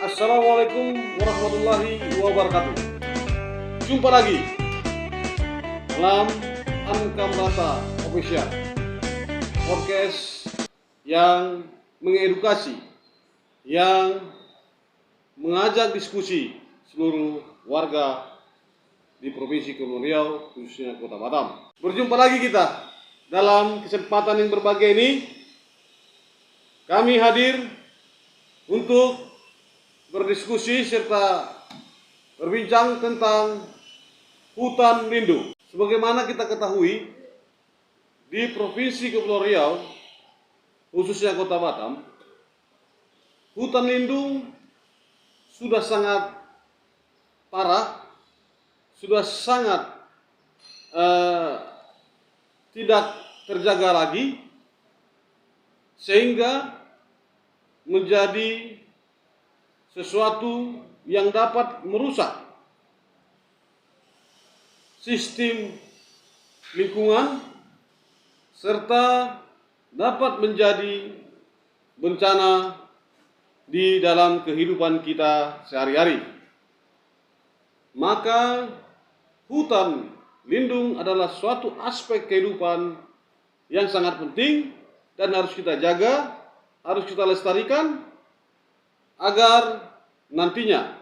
Assalamualaikum warahmatullahi wabarakatuh. Jumpa lagi dalam Ankam Rasa Official, podcast yang mengedukasi, yang mengajak diskusi seluruh warga di Provinsi Kepulauan Riau, khususnya Kota Batam. Berjumpa lagi kita dalam kesempatan yang berbahagia ini. Kami hadir untuk berdiskusi serta berbincang tentang hutan lindung. Sebagaimana kita ketahui, di Provinsi Kepulauan Riau, khususnya Kota Batam, hutan lindung sudah sangat parah, sudah sangat tidak terjaga lagi, sehingga menjadi sesuatu yang dapat merusak sistem lingkungan serta dapat menjadi bencana di dalam kehidupan kita sehari-hari. Maka hutan lindung adalah suatu aspek kehidupan yang sangat penting dan harus kita jaga, harus kita lestarikan agar nantinya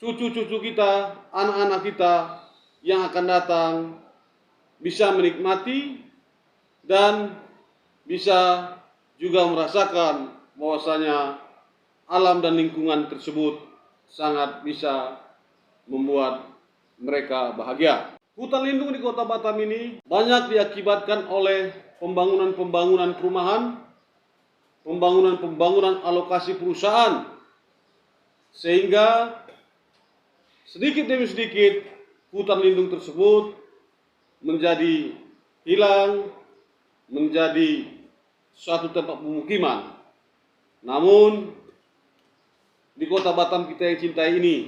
cucu-cucu kita, anak-anak kita yang akan datang bisa menikmati dan bisa juga merasakan bahwasanya alam dan lingkungan tersebut sangat bisa membuat mereka bahagia. Hutan lindung di Kota Batam ini banyak diakibatkan oleh pembangunan perumahan, pembangunan alokasi perusahaan, sehingga sedikit demi sedikit hutan lindung tersebut menjadi hilang, menjadi suatu tempat pemukiman. Namun di Kota Batam kita yang cintai ini,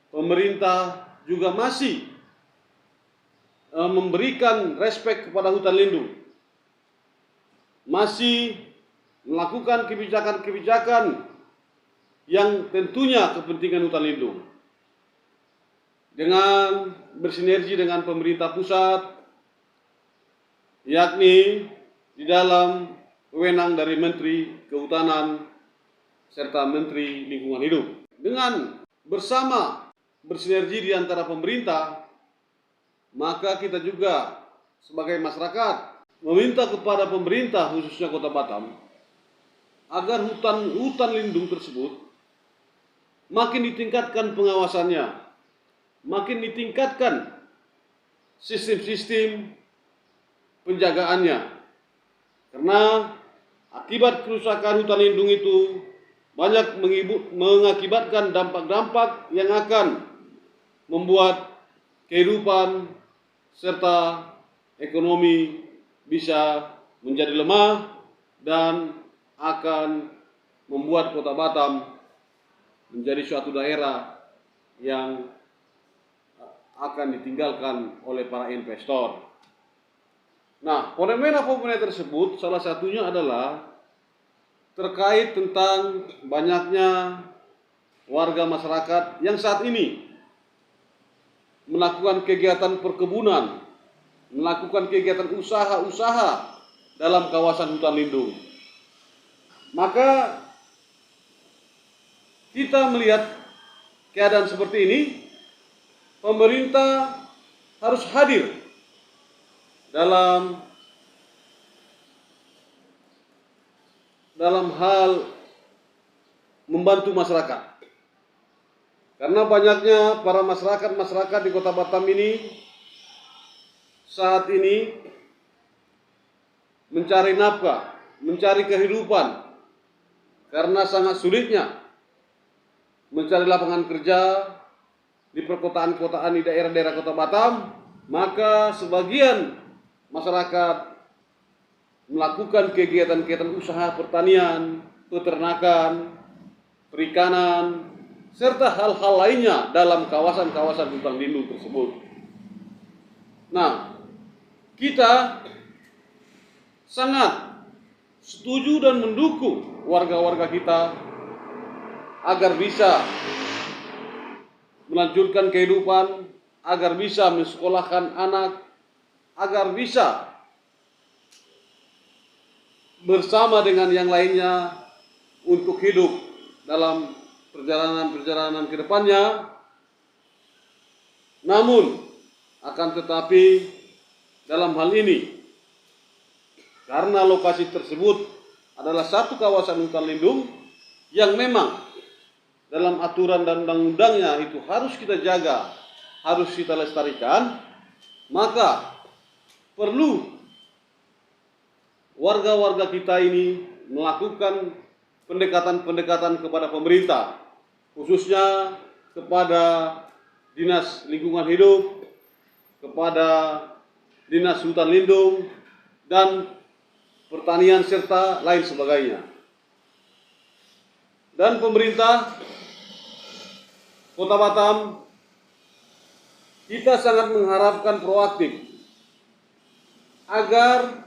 pemerintah juga masih memberikan respek kepada hutan lindung, masih melakukan kebijakan-kebijakan yang tentunya kepentingan hutan lindung dengan bersinergi dengan pemerintah pusat, yakni di dalam wewenang dari Menteri Kehutanan serta Menteri Lingkungan Hidup. Dengan bersama bersinergi di antara pemerintah, maka kita juga sebagai masyarakat meminta kepada pemerintah khususnya Kota Batam agar hutan lindung tersebut makin ditingkatkan pengawasannya, makin ditingkatkan sistem-sistem penjagaannya. Karena akibat kerusakan hutan lindung itu banyak mengakibatkan dampak-dampak yang akan membuat kehidupan serta ekonomi bisa menjadi lemah dan akan membuat Kota Batam menjadi suatu daerah yang akan ditinggalkan oleh para investor. Nah, fenomena tersebut salah satunya adalah terkait tentang banyaknya warga masyarakat yang saat ini melakukan kegiatan perkebunan, melakukan kegiatan usaha-usaha dalam kawasan hutan lindung. Maka kita melihat keadaan seperti ini, pemerintah harus hadir dalam hal membantu masyarakat. Karena banyaknya para masyarakat di Kota Batam ini saat ini mencari nafkah, mencari kehidupan, karena sangat sulitnya mencari lapangan kerja di perkotaan-kotaan di daerah-daerah Kota Batam. Maka sebagian masyarakat melakukan kegiatan-kegiatan usaha pertanian, peternakan, perikanan, serta hal-hal lainnya dalam kawasan-kawasan hutan lindung tersebut. Nah, kita sangat setuju dan mendukung warga-warga kita agar bisa melanjutkan kehidupan, agar bisa mensekolahkan anak, agar bisa bersama dengan yang lainnya untuk hidup dalam perjalanan-perjalanan ke depannya. Namun, akan tetapi dalam hal ini, karena lokasi tersebut adalah satu kawasan hutan lindung yang memang dalam aturan dan undang-undangnya itu harus kita jaga, harus kita lestarikan, maka perlu warga-warga kita ini melakukan pendekatan-pendekatan kepada pemerintah, khususnya kepada Dinas Lingkungan Hidup, kepada Dinas Hutan Lindung, dan pertanian, serta lain sebagainya. Dan pemerintah Kota Batam, kita sangat mengharapkan proaktif agar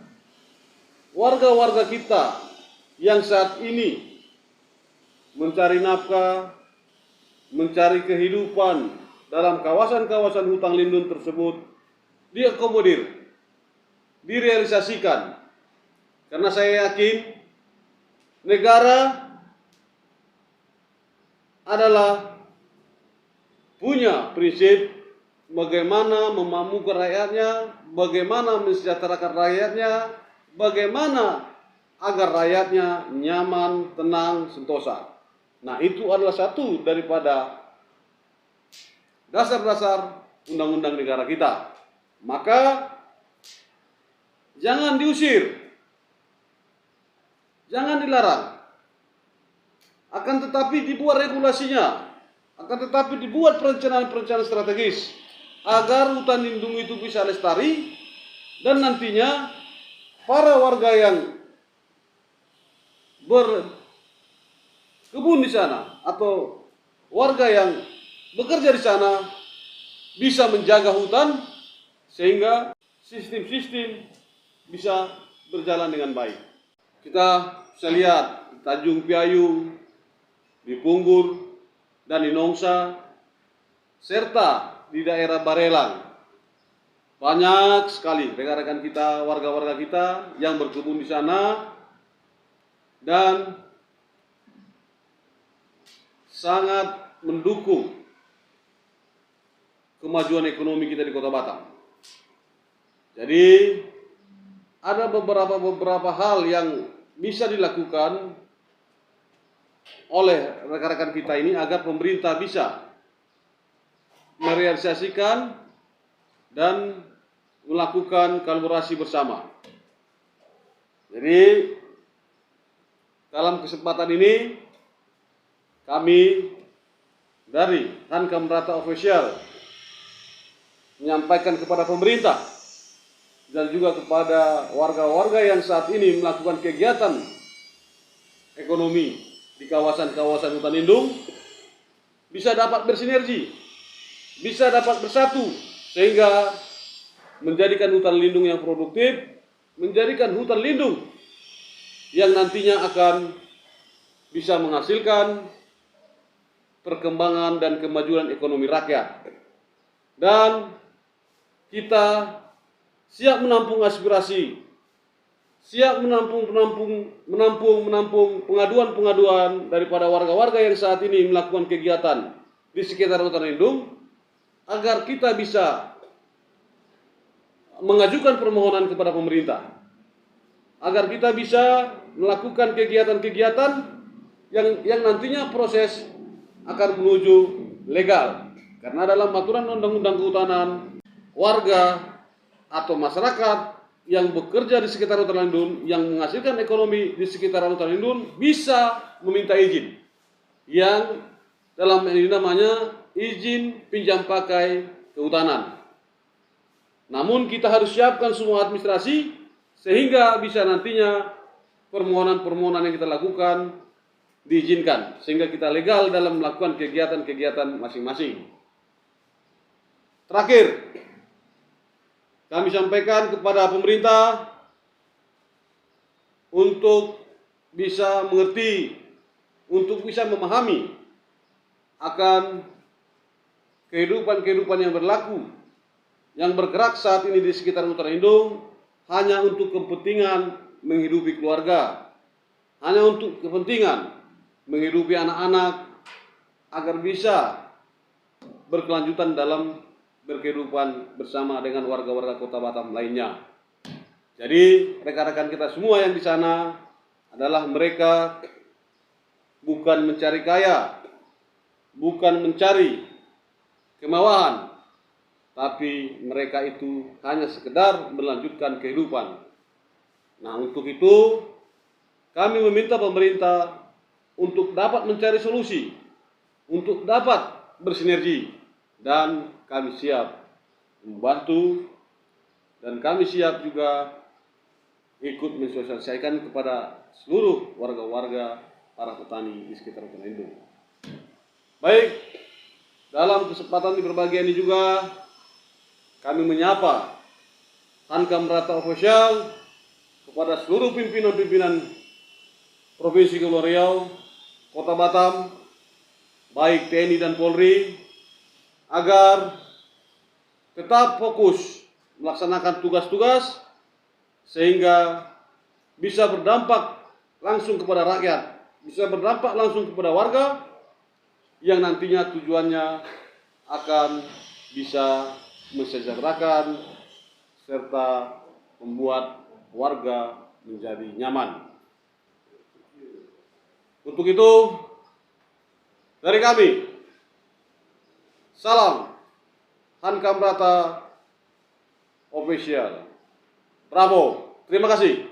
warga-warga kita yang saat ini mencari nafkah, mencari kehidupan dalam kawasan-kawasan hutan lindung tersebut diakomodir, direalisasikan. Karena saya yakin negara adalah punya prinsip bagaimana memampukan rakyatnya, bagaimana mensejahterakan rakyatnya, bagaimana agar rakyatnya nyaman, tenang, sentosa. Nah, itu adalah satu daripada dasar-dasar undang-undang negara kita. Maka jangan diusir, jangan dilarang, akan tetapi dibuat regulasinya, akan tetapi dibuat perencanaan-perencanaan strategis agar hutan lindung itu bisa lestari, dan nantinya para warga yang berkebun di sana atau warga yang bekerja di sana bisa menjaga hutan sehingga sistem-sistem bisa berjalan dengan baik. Kita bisa lihat di Tanjung Piayu, di Punggur, dan di Nongsa, serta di daerah Barelang. Banyak sekali rekan-rekan kita, warga-warga kita yang berkebun di sana dan sangat mendukung kemajuan ekonomi kita di Kota Batam. Jadi ada beberapa hal yang bisa dilakukan oleh rekan-rekan kita ini agar pemerintah bisa merealisasikan dan melakukan kolaborasi bersama. Jadi dalam kesempatan ini kami dari Hankam Rata Official menyampaikan kepada pemerintah dan juga kepada warga-warga yang saat ini melakukan kegiatan ekonomi di kawasan-kawasan hutan lindung bisa dapat bersinergi, bisa dapat bersatu sehingga menjadikan hutan lindung yang produktif, menjadikan hutan lindung yang nantinya akan bisa menghasilkan perkembangan dan kemajuan ekonomi rakyat. Dan kita siap menampung aspirasi, siap menampung pengaduan-pengaduan daripada warga-warga yang saat ini melakukan kegiatan di sekitar hutan lindung, agar kita bisa mengajukan permohonan kepada pemerintah, agar kita bisa melakukan kegiatan-kegiatan yang nantinya proses akan menuju legal. Karena dalam aturan undang-undang kehutanan, warga atau masyarakat yang bekerja di sekitar hutan lindung, yang menghasilkan ekonomi di sekitar hutan lindung bisa meminta izin, yang dalam ini namanya izin pinjam pakai kehutanan. Namun kita harus siapkan semua administrasi sehingga bisa nantinya permohonan-permohonan yang kita lakukan diizinkan, sehingga kita legal dalam melakukan kegiatan-kegiatan masing-masing. Terakhir, kami sampaikan kepada pemerintah untuk bisa mengerti, untuk bisa memahami akan kehidupan yang berlaku, yang bergerak saat ini di sekitar Utara Indung, hanya untuk kepentingan menghidupi keluarga, hanya untuk kepentingan menghidupi anak-anak, agar bisa berkelanjutan dalam berkehidupan bersama dengan warga-warga Kota Batam lainnya. Jadi rekan-rekan kita semua yang di sana adalah mereka bukan mencari kaya, bukan mencari kemewahan, tapi mereka itu hanya sekedar melanjutkan kehidupan. Nah, untuk itu kami meminta pemerintah untuk dapat mencari solusi, untuk dapat bersinergi, dan kami siap membantu, dan kami siap juga ikut mensosialisasikan kepada seluruh warga-warga para petani di sekitar Utara Indung. Baik, dalam kesempatan di berbahagia ini juga kami menyapa Hankam Rata Official kepada seluruh pimpinan-pimpinan Provinsi Kepulauan Riau, Kota Batam, baik TNI dan Polri, agar tetap fokus melaksanakan tugas-tugas sehingga bisa berdampak langsung kepada rakyat, bisa berdampak langsung kepada warga, yang nantinya tujuannya akan bisa mensejahterakan serta membuat warga menjadi nyaman. Untuk itu, dari kami, salam Hankam Rata Official. Bravo, terima kasih.